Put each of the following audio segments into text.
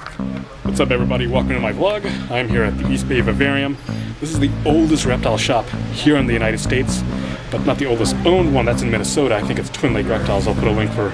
What's up everybody, welcome to my vlog. I'm here at the East Bay Vivarium. This is the oldest reptile shop here in the United States, but not the oldest owned one. That's in Minnesota. I think it's Twin Lake Reptiles. I'll put a link for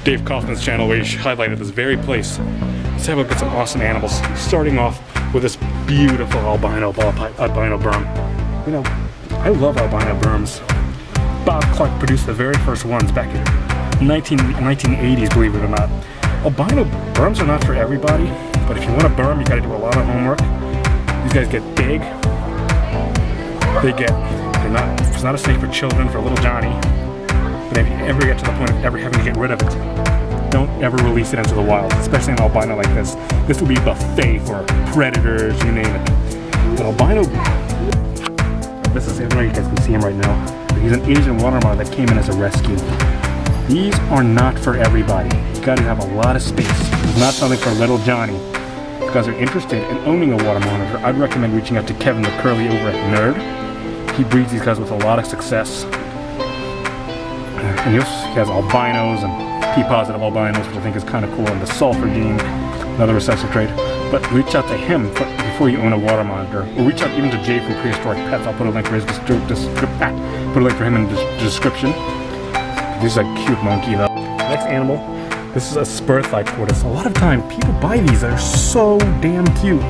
Dave Kaufman's channel where he highlighted this very place. Let's have a look at some awesome animals. Starting off with this beautiful albino berm. You know, I love albino berms. Bob Clark produced the very first ones back in 1980s, believe it or not. Albino berms are not for everybody, but if you want a berm, you gotta do a lot of homework. These guys get big. It's not a snake for children, for little Johnny. But if you ever get to the point of ever having to get rid of it, don't ever release it into the wild, especially an albino like this. This will be a buffet for predators, you name it. But albino, this is, I don't know if you guys can see him right now, but he's an Asian water monitor that came in as a rescue. These are not for everybody. You gotta have a lot of space. It's not something for little Johnny. If you guys are interested in owning a water monitor, I'd recommend reaching out to Kevin McCurley over at Nerd. He breeds these guys with a lot of success. And he has albinos and P-positive albinos, which I think is kind of cool, and the sulfur gene, another recessive trait. But reach out to him before you own a water monitor, or reach out even to Jay from Prehistoric Pets. I'll put a link for his put a link for him in the description. This is a cute monkey though. Next animal, this is a spur thigh tortoise. A lot of time people buy these that are so damn cute,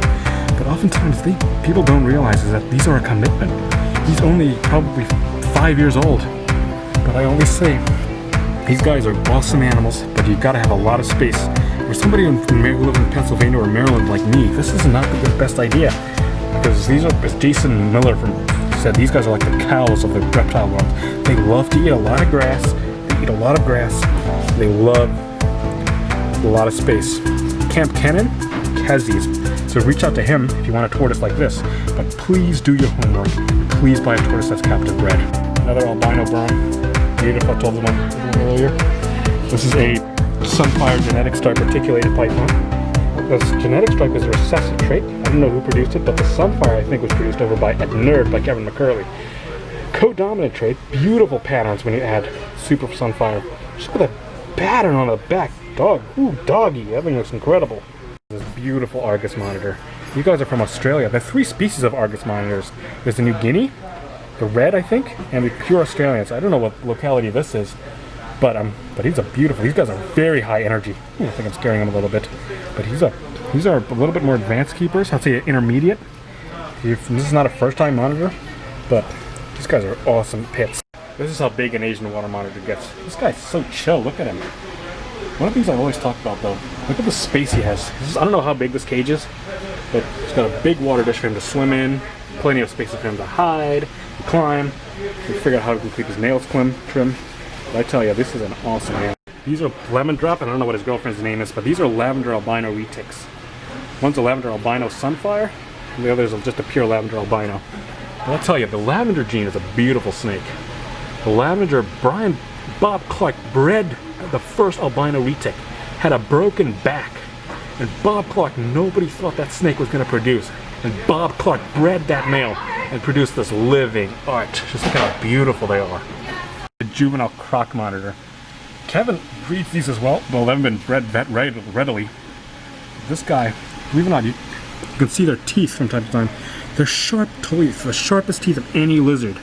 but oftentimes people don't realize is that these are a commitment. He's only probably 5 years old, but I always say these guys are awesome animals, but you've got to have a lot of space. For somebody who lives in Pennsylvania or Maryland like me, this is not the best idea, because these are, as Jason Miller said, these guys are like the cows of the reptile world. They love to eat a lot of grass. Eat a lot of grass. They love a lot of space. Camp Cannon has these, so reach out to him if you want a tortoise like this. But please do your homework. Please buy a tortoise that's captive bred. Another albino berm. Beautiful. I told them earlier. This is a Sunfire genetic stripe reticulated python. This genetic stripe is a recessive trait. I don't know who produced it, but the Sunfire I think was produced over at Nerd by Kevin McCurley. Co-dominant trait, beautiful patterns when you add Super Sunfire. Just put a pattern on the back. Ooh, doggy, that thing looks incredible. This beautiful Argus monitor. You guys are from Australia. There's 3 species of Argus monitors. There's the New Guinea, the red I think, and the pure Australians. I don't know what locality this is, but these are beautiful. These guys are very high energy. I think I'm scaring them a little bit, but these are a little bit more advanced keepers. I'd say intermediate. This is not a first-time monitor, but these guys are awesome pets. This is how big an Asian water monitor gets. This guy's so chill, look at him. One of the things I always talk about though, look at the space he has. I don't know how big this cage is, but he's got a big water dish for him to swim in, plenty of space for him to hide, climb. We figured out how to keep his nails trim. But I tell you, this is an awesome animal. These are Lemon Drop, and I don't know what his girlfriend's name is, but these are lavender albino retics. One's a lavender albino Sunfire, and the other is just a pure lavender albino. But I'll tell you, the lavender gene is a beautiful snake. The lavender, Bob Clark bred the first albino retic, had a broken back, and Bob Clark, nobody thought that snake was going to produce, and Bob Clark bred that male and produced this living art. Just look at how beautiful they are. The juvenile Croc Monitor. Kevin breeds these as well, though they haven't been bred that readily. This guy, believe it or not, you can see their teeth from time to time. They're sharp teeth, the sharpest teeth of any lizard.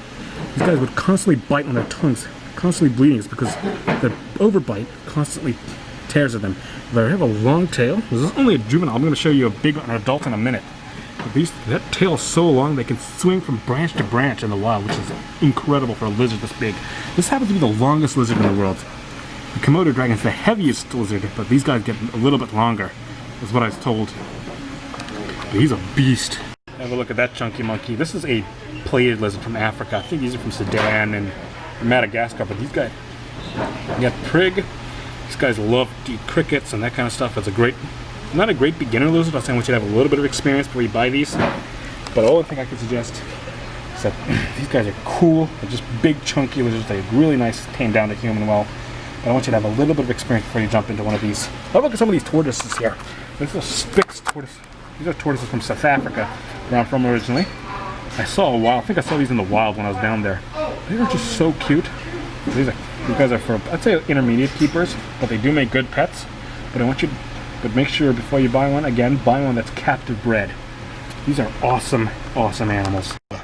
These guys would constantly bite on their tongues, constantly bleeding. It's because the overbite constantly tears at them. They have a long tail. This is only a juvenile. I'm going to show you an adult in a minute. But that tail is so long they can swing from branch to branch in the wild, which is incredible for a lizard this big. This happens to be the longest lizard in the world. The Komodo Dragon is the heaviest lizard, but these guys get a little bit longer, is what I was told. But he's a beast. Have a look at that chunky monkey. This is a plated lizard from Africa. I think these are from Sudan and Madagascar, but these guys, you got prig. These guys love to eat crickets and that kind of stuff. It's not a great beginner lizard. I want you to have a little bit of experience before you buy these. But the only thing I can suggest is that these guys are cool. They're just big chunky lizards. They're really nice, tame down to human well. But I want you to have a little bit of experience before you jump into one of these. Have a look at some of these tortoises here. This is a Spix tortoise. These are tortoises from South Africa, where I'm from originally. I think I saw these in the wild when I was down there. They are just so cute. These guys are for, I'd say, intermediate keepers, but they do make good pets. But I want you But make sure before you buy one, again, buy one that's captive bred. These are awesome, awesome animals. I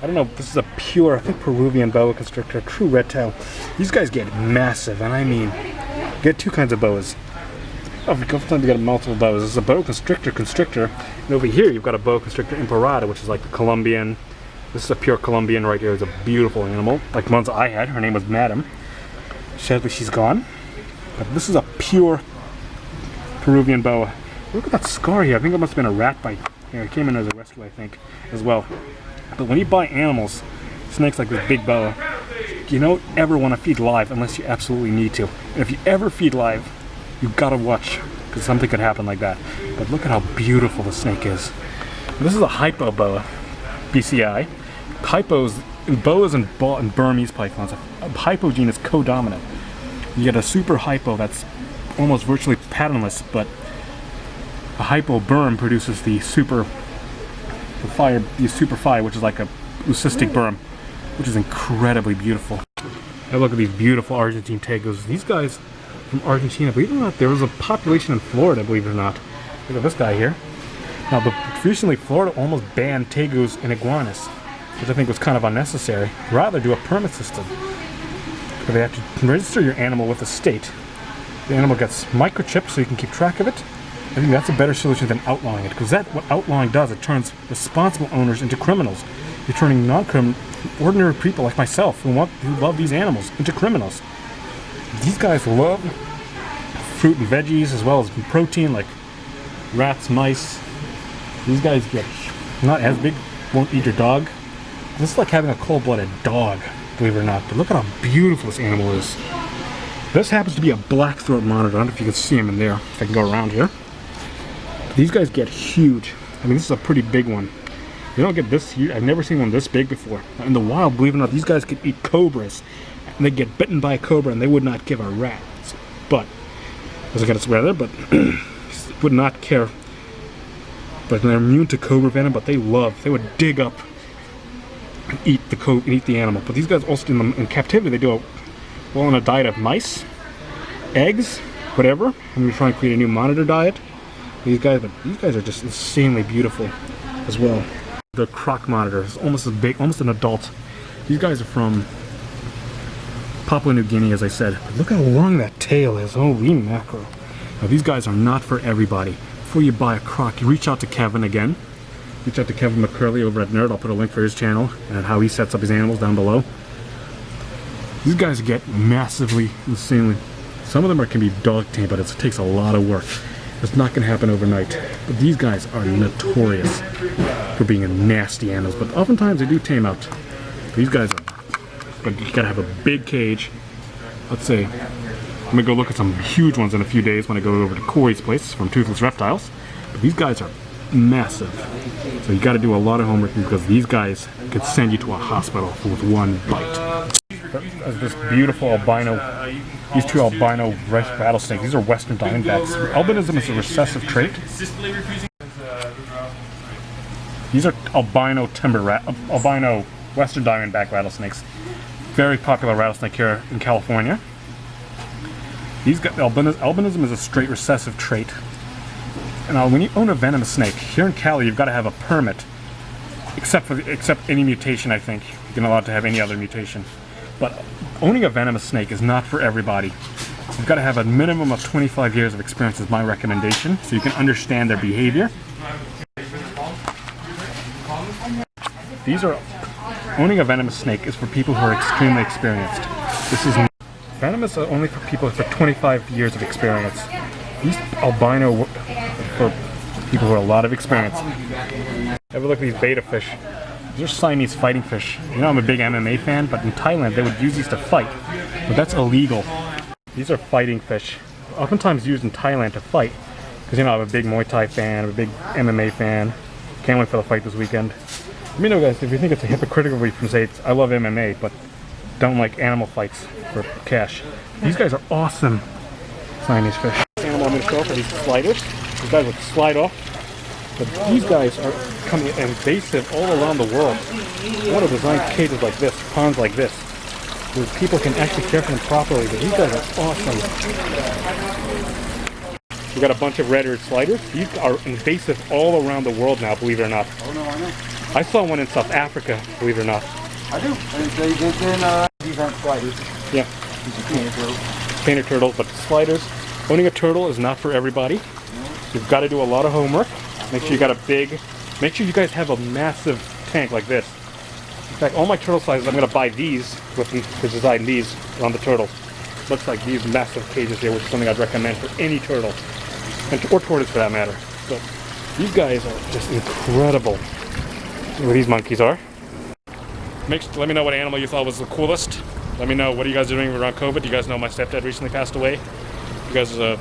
don't know if this is a pure, I think Peruvian boa constrictor, true reptile. These guys get massive, and I mean, you get two kinds of boas. Sometimes you get multiple boas. This is a boa constrictor, and over here you've got a boa constrictor imparata, which is like the Colombian. This is a pure Colombian right here. It's a beautiful animal, like the ones I had. Her name was Madam. Sadly, she's gone. But this is a pure Peruvian boa. Look at that scar here. I think it must have been a rat bite. Yeah, it came in as a rescue, I think, as well. But when you buy animals, snakes like this big boa, you don't ever want to feed live unless you absolutely need to. And if you ever feed live, you've got to watch, because something could happen like that. But look at how beautiful the snake is. This is a hypo boa, BCI. Hypos, boas and Burmese pythons, a hypo gene is co-dominant. You get a super hypo that's almost virtually patternless, but a hypo berm produces the super fire, which is like a leucistic berm, which is incredibly beautiful. Now look at these beautiful Argentine tegos. These guys from Argentina, believe it or not, there was a population in Florida, believe it or not. Look at this guy here. Now, recently Florida almost banned tegos and iguanas, which I think was kind of unnecessary. Rather do a permit system. But they have to register your animal with the state. The animal gets microchipped so you can keep track of it. I think that's a better solution than outlawing it, because that's what outlawing does. It turns responsible owners into criminals. You're turning non-criminal, ordinary people like myself who love these animals into criminals. These guys love fruit and veggies as well as protein, like rats, mice. These guys get not as big, won't eat your dog. This is like having a cold-blooded dog, believe it or not. But look at how beautiful this animal is. This happens to be a black throat monitor. I don't know if you can see him in there, if I can go around here. These guys get huge. I mean, this is a pretty big one. You don't get this huge. I've never seen one this big before. In the wild, believe it or not, these guys could eat cobras. And they get bitten by a cobra and they would not give a rat. But, as I got its weather, but would not care. But they're immune to cobra venom, but they would dig up and eat the animal. But these guys also, in captivity, they do well on a diet of mice, eggs, whatever. And we try and create a new monitor diet. These guys are just insanely beautiful as well. The Croc Monitors, almost as big, almost an adult. These guys are from Papua New Guinea, as I said. But look how long that tail is. Holy mackerel. Now, these guys are not for everybody. Before you buy a croc, you reach out to Kevin again. Reach out to Kevin McCurley over at Nerd. I'll put a link for his channel and how he sets up his animals down below. These guys get massively, insanely. Some of them can be dog tamed, but it takes a lot of work. It's not going to happen overnight. But these guys are notorious for being nasty animals. But oftentimes they do tame out. These guys are, but you got to have a big cage. Let's say, I'm going to go look at some huge ones in a few days when I go over to Corey's place from Toothless Reptiles. But these guys are massive. So you got to do a lot of homework because these guys could send you to a hospital with one bite. This beautiful albino, these two albino rattlesnakes. These are Western Diamondbacks. Albinism is a recessive trait. These are albino Western Diamondback rattlesnakes. Very popular rattlesnake here in California. Albinism is a straight recessive trait. And when you own a venomous snake here in Cali, you've got to have a permit, except any mutation. I think you're not allowed to have any other mutation. But owning a venomous snake is not for everybody. You've got to have a minimum of 25 years of experience is my recommendation, so you can understand their behavior. Owning a venomous snake is for people who are extremely experienced. Venomous are only for people for 25 years of experience. These albino for people who have a lot of experience. Have a look at these Betta fish. These are Siamese fighting fish. You know I'm a big MMA fan, but in Thailand they would use these to fight. But that's illegal. These are fighting fish. Oftentimes used in Thailand to fight. Because I'm a big Muay Thai fan, I'm a big MMA fan. Can't wait for the fight this weekend. Let me know guys if you think it's a hypocritical read from say I love MMA, but don't like animal fights for cash. These guys are awesome Siamese fish. This animal I'm going to show off are these sliders. These guys would slide off. But these guys are becoming invasive all around the world. I want to design cages like this, ponds like this, where people can actually care for them properly. But these guys are awesome. We got a bunch of red-eared sliders. These are invasive all around the world now, believe it or not. Oh no, I know. I saw one in South Africa, believe it or not. I do. These aren't sliders. Yeah. These are painted turtles. Painted turtles, but sliders. Owning a turtle is not for everybody. You've got to do a lot of homework. Make sure you got a big, make sure you guys have a massive tank like this. In fact, all my turtle sizes, I'm going to buy these with to design these on the turtle. Looks like these massive cages here, which is something I'd recommend for any turtle, or tortoise for that matter. So these guys are just incredible. Where these monkeys are. Let me know what animal you thought was the coolest. Let me know what are you guys doing around COVID. You guys know my stepdad recently passed away. You guys, I'm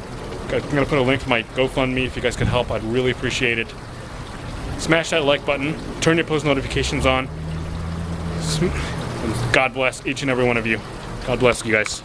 gonna put a link to my GoFundMe if you guys could help. I'd really appreciate it. Smash that like button. Turn your post notifications on. And God bless each and every one of you. God bless you guys.